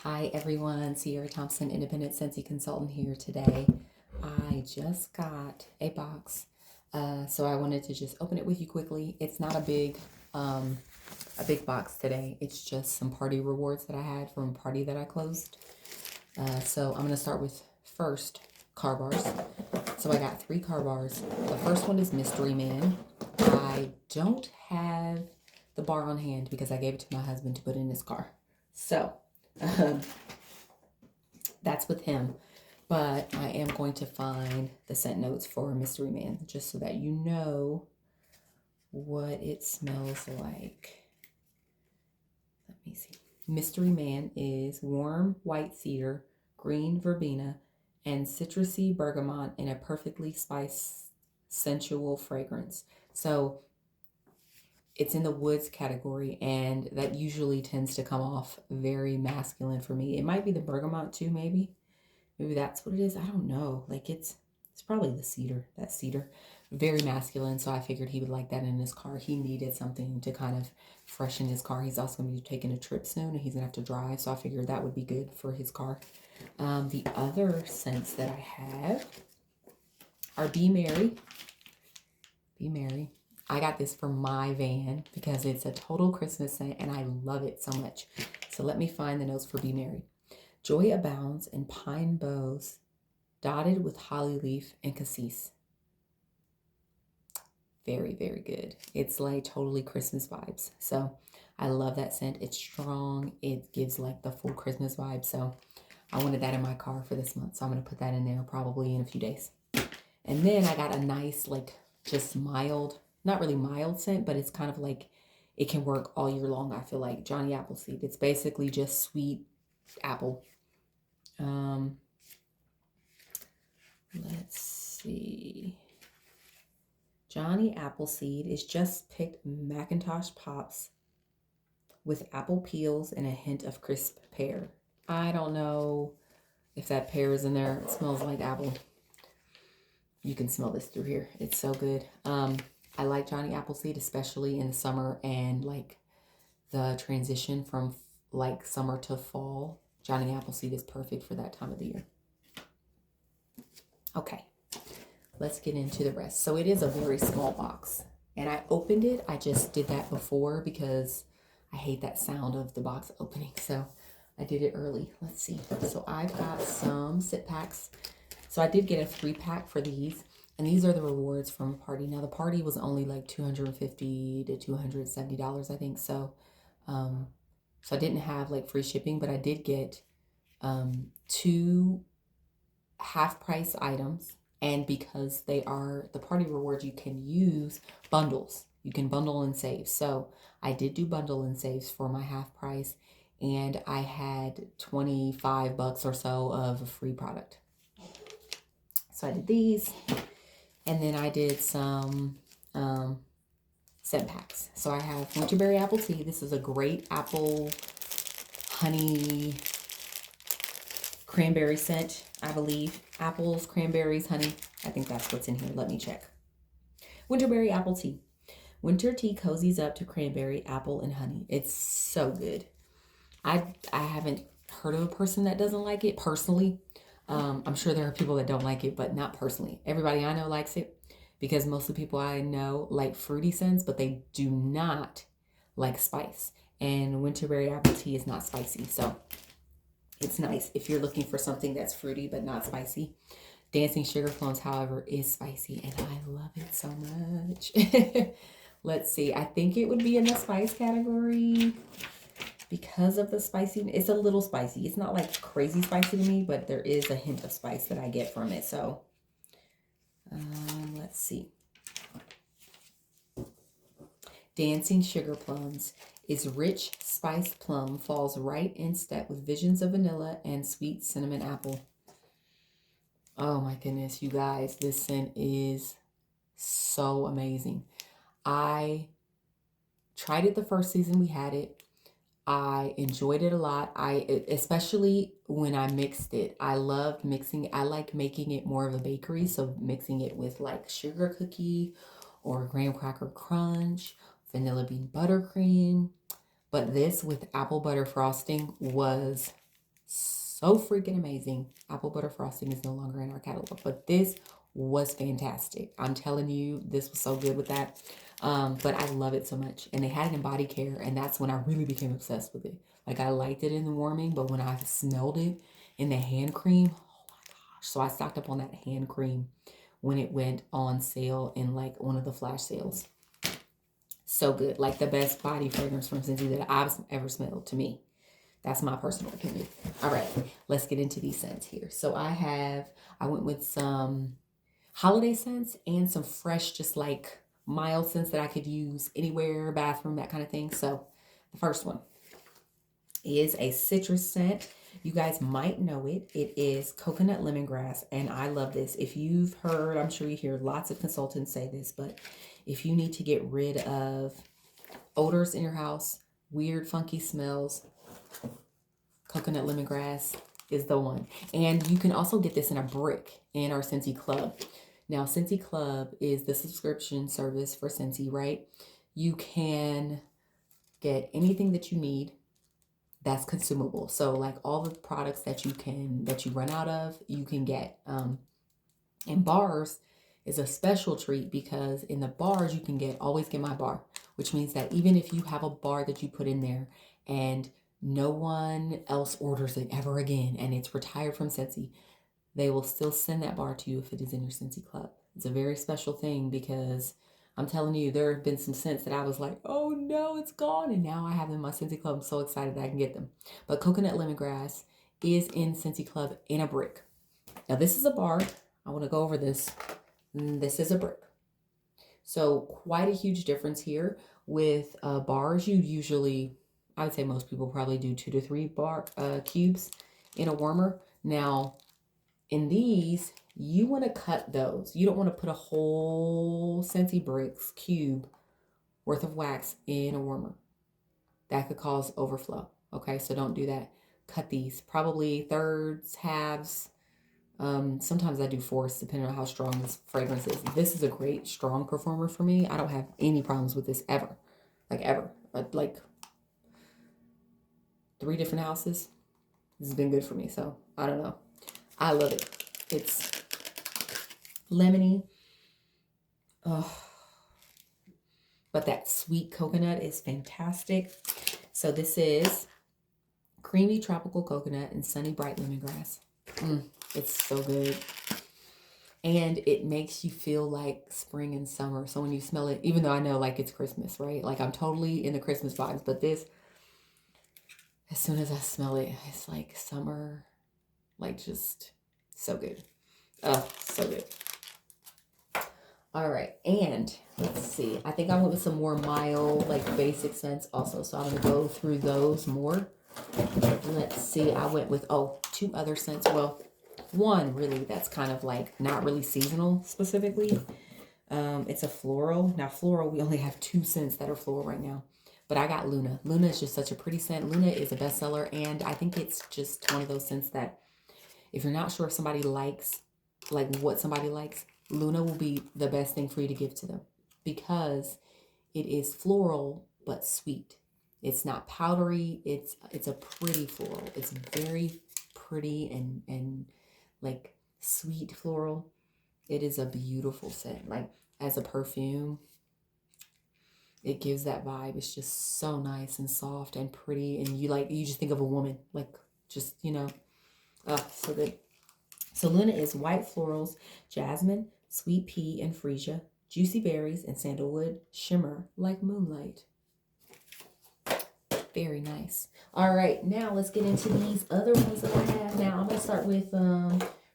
Hi everyone, Sierra Thompson, independent Scentsy consultant here today. I just got a box, so I wanted to just open it with you quickly. It's not a big box today. It's just some party rewards that I had from a party that I closed. So I'm gonna start with first car bars. So I got 3 car bars. The first one is Mystery Man. I don't have the bar on hand because I gave it to my husband to put in his car. So um, that's with him. But I am going to find the scent notes for Mystery Man just so that you know what it smells like. Let me see. Mystery Man is warm white cedar, green verbena, and citrusy bergamot in a perfectly spiced, sensual fragrance. So it's in the woods category, and that usually tends to come off very masculine for me. It might be the bergamot too, maybe. Maybe that's what it is. I don't know. Like it's probably the cedar, that cedar. Very masculine, so I figured he would like that in his car. He needed something to kind of freshen his car. He's also going to be taking a trip soon, and he's going to have to drive, so I figured that would be good for his car. The other scents that I have are Be Merry. Be Merry. I got this for my van because it's a total Christmas scent, and I love it so much. So let me find the notes for Be Merry. Joy abounds in pine boughs, dotted with holly leaf and cassis. Very, very good. It's like totally Christmas vibes. So I love that scent. It's strong. It gives like the full Christmas vibe. So I wanted that in my car for this month. So I'm going to put that in there probably in a few days. And then I got a nice, like just mild, not really mild scent, but it's kind of like it can work all year long. I feel like Johnny Appleseed. It's basically just sweet apple. Let's see. Johnny Appleseed is just picked Macintosh Pops with apple peels and a hint of crisp pear. I don't know if that pear is in there. It smells like apple. You can smell this through here. It's so good. I like Johnny Appleseed, especially in the summer and like the transition from like summer to fall. Johnny Appleseed is perfect for that time of the year. Okay, let's get into the rest. So it is a very small box, and I opened it. I just did that before because I hate that sound of the box opening. So I did it early. Let's see. So I've got some sit packs. So I did get a 3-pack for these, and these are the rewards from a party. Now the party was only like $250 to $270, I think. So, so I didn't have like free shipping, but I did get 2 half-price items. And because they are the party rewards, you can use bundles. You can bundle and save. So I did do bundle and saves for my half price, and I had $25 or so of a free product. So I did these, and then I did some scent packs. So I have Winterberry Apple Tea. This is a great apple honey cranberry scent, I believe. Apples, cranberries, honey. I think that's what's in here. Let me check. Winterberry Apple Tea. Winter tea cozies up to cranberry, apple, and honey. It's so good. I haven't heard of a person that doesn't like it personally. I'm sure there are people that don't like it, but not personally. Everybody I know likes it because most of the people I know like fruity scents, but they do not like spice. And Winterberry Apple Tea is not spicy, so it's nice if you're looking for something that's fruity but not spicy. Dancing Sugar Plums, however, is spicy, and I love it so much. Let's see. I think it would be in the spice category because of the spicy. It's a little spicy. It's not like crazy spicy to me, but there is a hint of spice that I get from it. So let's see. Dancing Sugar Plums is rich spiced plum, falls right in step with visions of vanilla and sweet cinnamon apple. Oh my goodness, you guys, this scent is so amazing. I tried it the first season we had it. I enjoyed it a lot. Especially when I mixed it. I loved mixing. I like making it more of a bakery, so mixing it with like sugar cookie or graham cracker crunch, vanilla bean buttercream. But this with apple butter frosting was So freaking amazing. Apple butter frosting is no longer in our catalog, but this was fantastic. I'm telling you, this was so good with that. But I love it so much. And they had it in body care, and that's when I really became obsessed with it. Like, I liked it in the warming, but when I smelled it in the hand cream, oh my gosh. So I stocked up on that hand cream when it went on sale in like one of the flash sales. So good. Like the best body fragrance from Scentsy that I've ever smelled to me. That's my personal opinion. All right, let's get into these scents here. So I went with some holiday scents and some fresh, just like mild scents that I could use anywhere, bathroom, that kind of thing. So the first one is a citrus scent. You guys might know it. It is coconut lemongrass, and I love this. If you've heard, I'm sure you hear lots of consultants say this, but if you need to get rid of odors in your house, weird, funky smells, coconut lemongrass is the one. And you can also get this in a brick in our Scentsy Club. Now, Scentsy Club is the subscription service for Scentsy, right? You can get anything that you need that's consumable. So like all the products that you run out of, you can get. In bars is a special treat because in the bars you can always get my bar, which means that even if you have a bar that you put in there and no one else orders it ever again and it's retired from Scentsy, they will still send that bar to you if it is in your Scentsy Club. It's a very special thing because I'm telling you, there have been some scents that I was like, oh no, it's gone. And now I have them in my Scentsy Club. I'm so excited that I can get them. But coconut lemongrass is in Scentsy Club in a brick. Now this is a bar. I want to go over this. This is a brick. So quite a huge difference here. With bars, you usually, I would say most people probably do 2 to 3 bar cubes in a warmer. Now, in these, you want to cut those. You don't want to put a whole Scentsy bricks cube worth of wax in a warmer. That could cause overflow. Okay, so don't do that. Cut these, probably thirds, halves. Sometimes I do fourths depending on how strong this fragrance is. This is a great strong performer for me. I don't have any problems with this ever. Like ever. Like 3 different houses. This has been good for me. So I don't know. I love it. It's lemony. Oh, but that sweet coconut is fantastic. So this is creamy tropical coconut and sunny bright lemongrass. It's so good. And it makes you feel like spring and summer. So when you smell it, even though I know like it's Christmas, right? Like I'm totally in the Christmas vibes, but this, as soon as I smell it, it's like summer, like just so good. Oh, so good. All right, and let's see. I think I went with some more mild, like basic scents also. So I'm gonna go through those more. Let's see. I went with 2 other scents. Well, one really that's kind of like not really seasonal specifically. It's a floral. Now floral, we only have 2 scents that are floral right now. But I got Luna. Luna is just such a pretty scent. Luna is a bestseller, and I think it's just one of those scents that if you're not sure if somebody likes, like what somebody likes, Luna will be the best thing for you to give to them because it is floral but sweet. It's not powdery. It's a pretty floral. It's very pretty and like sweet floral. It is a beautiful scent. Like as a perfume, it gives that vibe. It's just so nice and soft and pretty, and you just think of a woman, like just so good. So Luna is white florals, jasmine, sweet pea, and freesia, juicy berries, and sandalwood shimmer like moonlight. Very nice. All right, now let's get into these other ones that I have. Now I'm gonna start with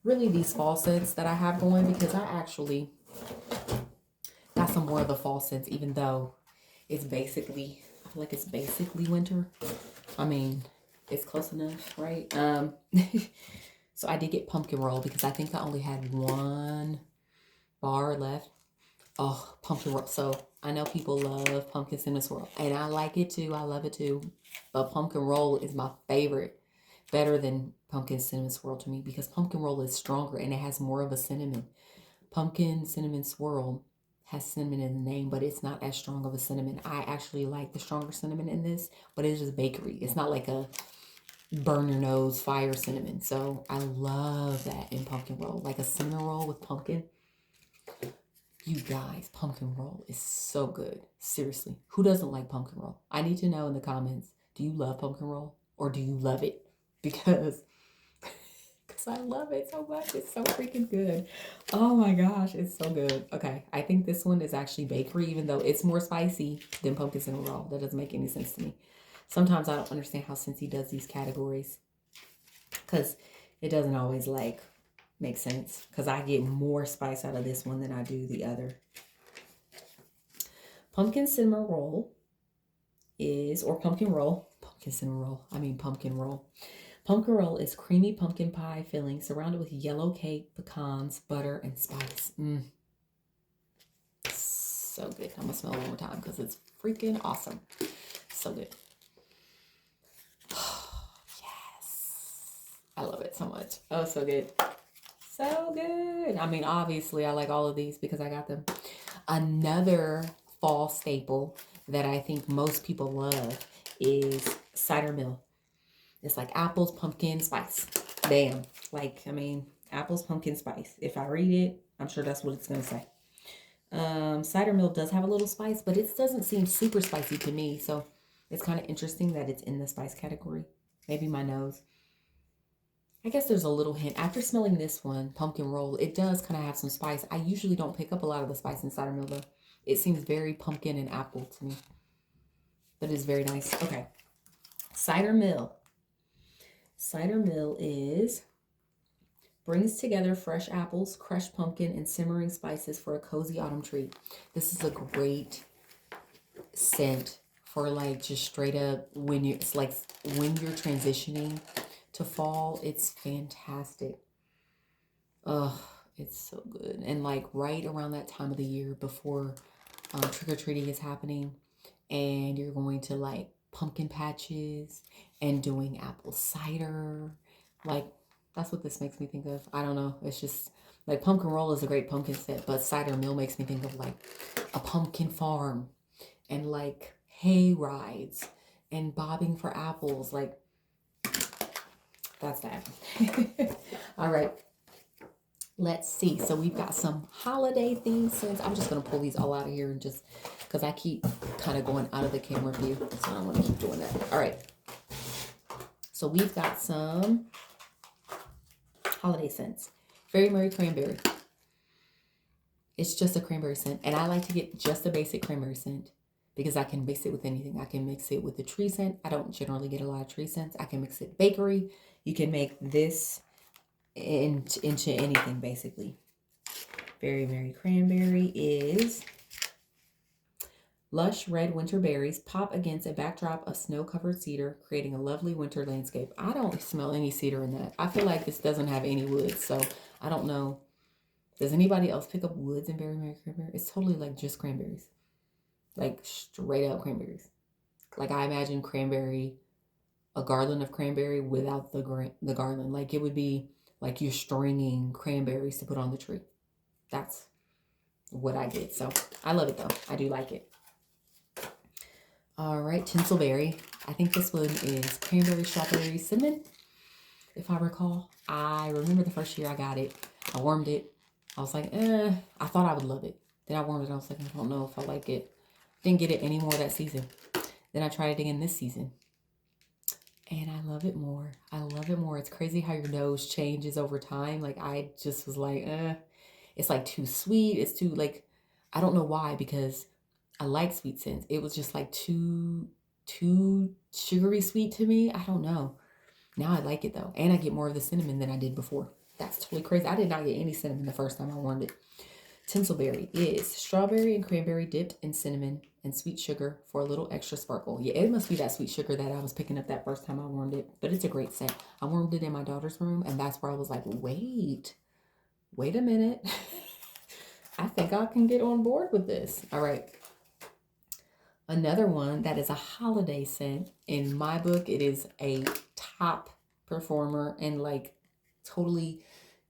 really these fall scents that I have going because I actually got some more of the fall scents, even though it's basically, I feel like it's basically winter. I mean, it's close enough, right? So I did get pumpkin roll because I think I only had 1 bar left. Oh, pumpkin roll. So I know people love pumpkin cinnamon swirl, and I like it too. I love it too. But pumpkin roll is my favorite, better than pumpkin cinnamon swirl to me because pumpkin roll is stronger and it has more of a cinnamon. Pumpkin cinnamon swirl has cinnamon in the name, but it's not as strong of a cinnamon. I actually like the stronger cinnamon in this, but it's just bakery. It's not like burn your nose, fire cinnamon. So I love that in pumpkin roll. Like a cinnamon roll with pumpkin. You guys, pumpkin roll is so good. Seriously. Who doesn't like pumpkin roll? I need to know in the comments, do you love pumpkin roll or do you love it? Because I love it so much. It's so freaking good. Oh my gosh, it's so good. Okay, I think this one is actually bakery, even though it's more spicy than pumpkin cinnamon roll. That doesn't make any sense to me. Sometimes I don't understand how Scentsy does these categories because it doesn't always like make sense because I get more spice out of this one than I do the other. Pumpkin cinnamon roll is, or pumpkin roll, pumpkin cinnamon roll, I mean pumpkin roll. Pumpkin roll is creamy pumpkin pie filling surrounded with yellow cake, pecans, butter, and spice. So good. I'm going to smell it one more time because it's freaking awesome. So good. Yes. I love it so much. Oh, so good. So good. I mean, obviously, I like all of these because I got them. Another fall staple that I think most people love is cider mill. It's like apples, pumpkin, spice. Bam. Like, I mean, apples, pumpkin, spice. If I read it, I'm sure that's what it's going to say. Cider mill does have a little spice, but it doesn't seem super spicy to me. So it's kind of interesting that it's in the spice category. Maybe my nose. I guess there's a little hint. After smelling this one, pumpkin roll, it does kind of have some spice. I usually don't pick up a lot of the spice in cider mill though. It seems very pumpkin and apple to me. But it's very nice. Okay. Cider mill. Cider mill is brings together fresh apples, crushed pumpkin, and simmering spices for a cozy autumn treat. This is a great scent for like just straight up when you, it's like when you're transitioning to fall. It's fantastic. Oh, it's so good. And like right around that time of the year before trick-or-treating is happening and you're going to like pumpkin patches and doing apple cider, like that's what this makes me think of. I don't know, it's just like pumpkin roll is a great pumpkin scent, but cider mill makes me think of like a pumpkin farm and like hay rides and bobbing for apples. Like that's that. All right, let's see. So we've got some holiday themed scents. I'm just gonna pull these all out of here and just because I keep kind of going out of the camera view, so I'm gonna keep doing that. All right, so we've got some holiday scents. Very Merry Cranberry. It's just a cranberry scent, and I like to get just a basic cranberry scent because I can mix it with anything. I can mix it with the tree scent. I don't generally get a lot of tree scents. I can mix it bakery. You can make this into anything basically. Very Merry Cranberry is lush red winter berries pop against a backdrop of snow-covered cedar, creating a lovely winter landscape. I don't smell any cedar in that. I feel like this doesn't have any wood, so I don't know. Does anybody else pick up woods in Very Merry Cranberry? It's totally like just cranberries. Like straight up cranberries. Like I imagine cranberry, a garland of cranberry without the garland. Like it would be like you're stringing cranberries to put on the tree. That's what I get. So I love it though. I do like it. All right, Tinselberry. I think this one is cranberry, strawberry, cinnamon, if I recall. I remember the first year I got it. I warmed it. I was like, I thought I would love it. Then I warmed it. I was like, I don't know if I like it. Didn't get it anymore that season. Then I tried it again this season. And I love it more. I love it more. It's crazy how your nose changes over time. Like I just was like, it's like too sweet. It's too like, I don't know why, because I like sweet scents. It was just like too sugary sweet to me. I don't know. Now I like it though. And I get more of the cinnamon than I did before. That's totally crazy. I did not get any cinnamon the first time I warmed it. Tinselberry is strawberry and cranberry dipped in cinnamon and sweet sugar for a little extra sparkle. Yeah, it must be that sweet sugar that I was picking up that first time I warmed it. But it's a great scent. I warmed it in my daughter's room, and that's where I was like, wait a minute. I think I can get on board with this. All right. Another one that is a holiday scent. In my book, it is a top performer and like totally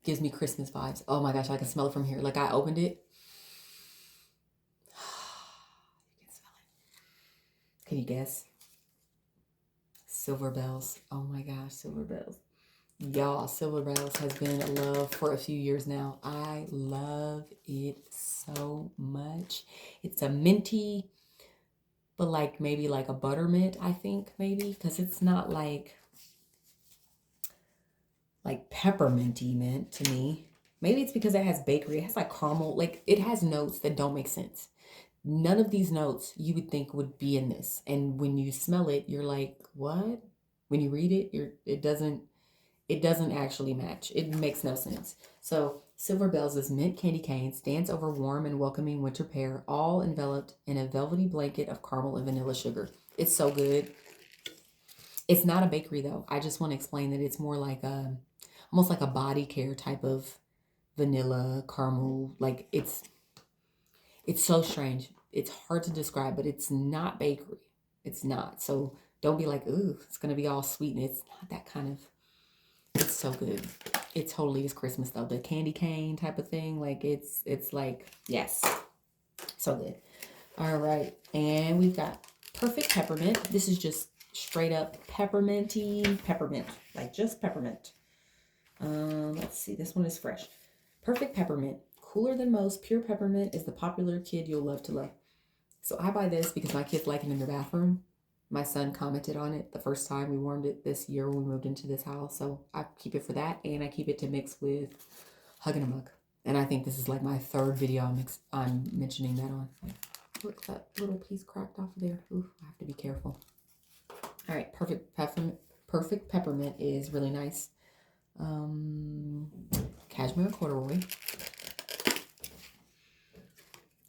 gives me Christmas vibes. Oh my gosh, I can smell it from here. Like I opened it. You can smell it. Can you guess? Silver Bells. Oh my gosh, Silver Bells. Y'all, Silver Bells has been a love for a few years now. I love it so much. It's a minty, but like maybe like a buttermint, I think maybe, because it's not like pepperminty mint to me. Maybe it's because it has bakery. It has like caramel. Like it has notes that don't make sense. None of these notes you would think would be in this. And when you smell it, you're like, what? When you read it, it doesn't actually match. It makes no sense. So Silver Bells is mint candy canes, dance over warm and welcoming winter pear, all enveloped in a velvety blanket of caramel and vanilla sugar. It's so good. It's not a bakery though. I just want to explain that it's more like almost like a body care type of vanilla caramel. Like it's so strange. It's hard to describe, but it's not bakery. It's not. So don't be like, ooh, it's gonna be all sweet. And it's not that kind of. It's so good. It totally is Christmas though. The candy cane type of thing. Like it's like, yes. So good. All right. And we've got Perfect Peppermint. This is just straight up pepperminty peppermint. Like just peppermint. Let's see. This one is fresh. Perfect Peppermint. Cooler than most, pure peppermint is the popular kid you'll love to love. So I buy this because my kids like it in their bathroom. My son commented on it the first time we warmed it this year when we moved into this house. So I keep it for that, and I keep it to mix with Hugging a Mug. And I think this is like my third video I'm mentioning that on. Look, that little piece cracked off of there. Ooh, I have to be careful. All right, Perfect Peppermint is really nice. Cashmere Corduroy.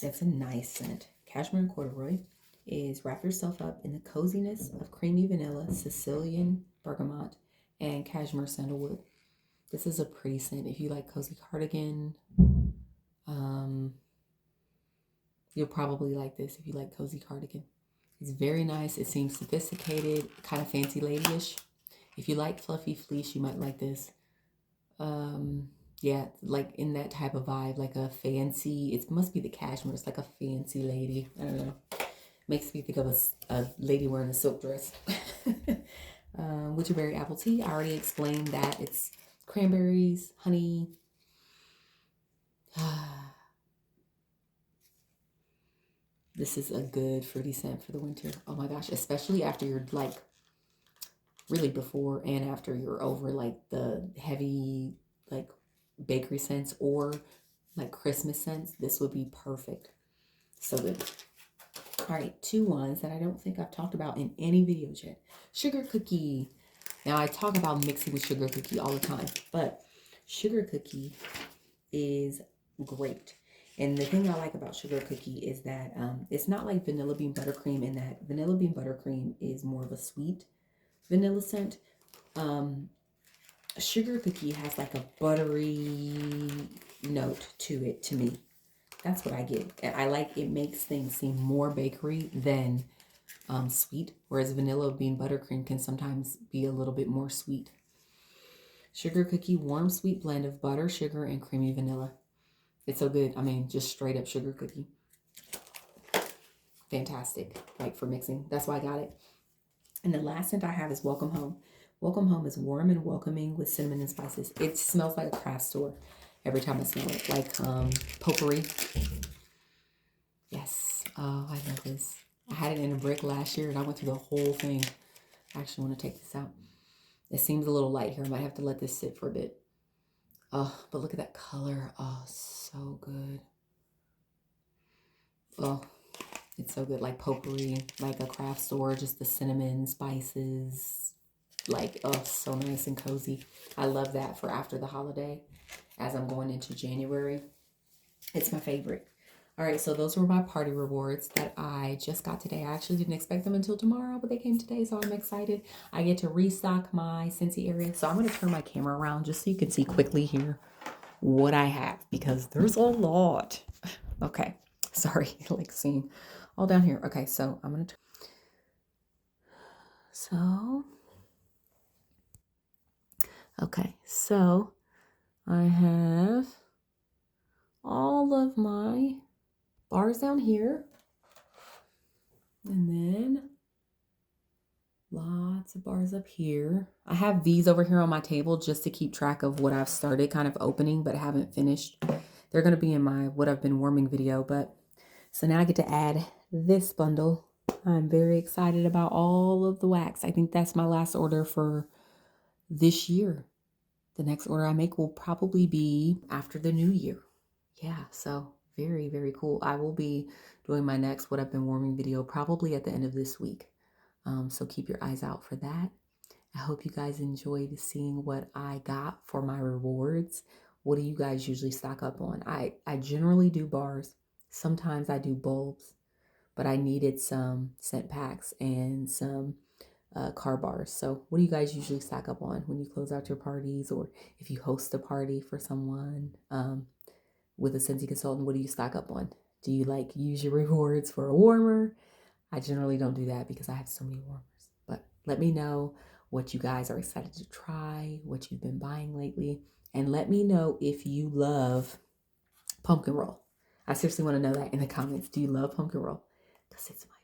That's a nice scent. Cashmere Corduroy is wrap yourself up in the coziness of creamy vanilla, Sicilian bergamot, and cashmere sandalwood. This is a pretty scent. If you like cozy cardigan, you'll probably like this if you like cozy cardigan. It's very nice. It seems sophisticated, kind of fancy ladyish. If you like fluffy fleece, you might like this. Yeah, like in that type of vibe, like a fancy, it must be the cashmere. It's like a fancy lady. I don't know. Makes me think of a lady wearing a silk dress. Witcherberry apple tea. I already explained that it's cranberries, honey. This is a good fruity scent for the winter. Oh my gosh, especially after you're like, really before and after you're over like the heavy like bakery scents or like Christmas scents. This would be perfect. So good. All right, two ones that I don't think I've talked about in any videos yet. Sugar cookie. Now I talk about mixing with sugar cookie all the time, but sugar cookie is great. And the thing I like about sugar cookie is that it's not like vanilla bean buttercream, in that vanilla bean buttercream is more of a sweet vanilla scent. Sugar cookie has like a buttery note to it to me. That's what I get. I like it, makes things seem more bakery than sweet, whereas vanilla bean buttercream can sometimes be a little bit more sweet. Sugar cookie, warm sweet blend of butter, sugar, and creamy vanilla. It's so good. I mean, just straight up sugar cookie. Fantastic, like for mixing. That's why I got it. And the last scent I have is Welcome Home. Welcome Home is warm and welcoming with cinnamon and spices. It smells like a craft store every time I smell it, like potpourri. Yes. Oh, I love this. I had it in a brick last year and I went through the whole thing. I actually want to take this out. It seems a little light here. I might have to let this sit for a bit. Oh, but look at that color. Oh, so good. Oh, it's so good. Like potpourri, like a craft store, just the cinnamon, spices. Like, oh, so nice and cozy. I love that for after the holiday as I'm going into January. It's my favorite. All right, so those were my party rewards that I just got today. I actually didn't expect them until tomorrow, but they came today, so I'm excited. I get to restock my Scentsy area. So I'm going to turn my camera around just so you can see quickly here what I have, because there's a lot. Okay, sorry, like seeing all down here. Okay, so I'm going to okay, so I have all of my bars down here. And then Lots of bars up here. I have these over here on my table just to keep track of what I've started kind of opening but haven't finished. They're going to be in my what I've been warming video, but so now I get to add this bundle. I'm very excited about all of the wax. I think that's my last order for this year. The next order I make will probably be after the new year. Yeah, so very, very cool. I will be doing my next what I've been warming video probably at the end of this week. So keep your eyes out for that. I hope you guys enjoyed seeing what I got for my rewards. What do you guys usually stock up on? I generally do bars. Sometimes I do bulbs, but I needed some scent packs and some car bars. So what do you guys usually stock up on when you close out your parties, or if you host a party for someone with a Scentsy consultant? What do you stock up on? Do you like use your rewards for a warmer? I generally don't do that because I have so many warmers. But let me know what you guys are excited to try, what you've been buying lately, and let me know if you love pumpkin roll. I seriously want to know that in the comments. Do you love pumpkin roll? Because it's my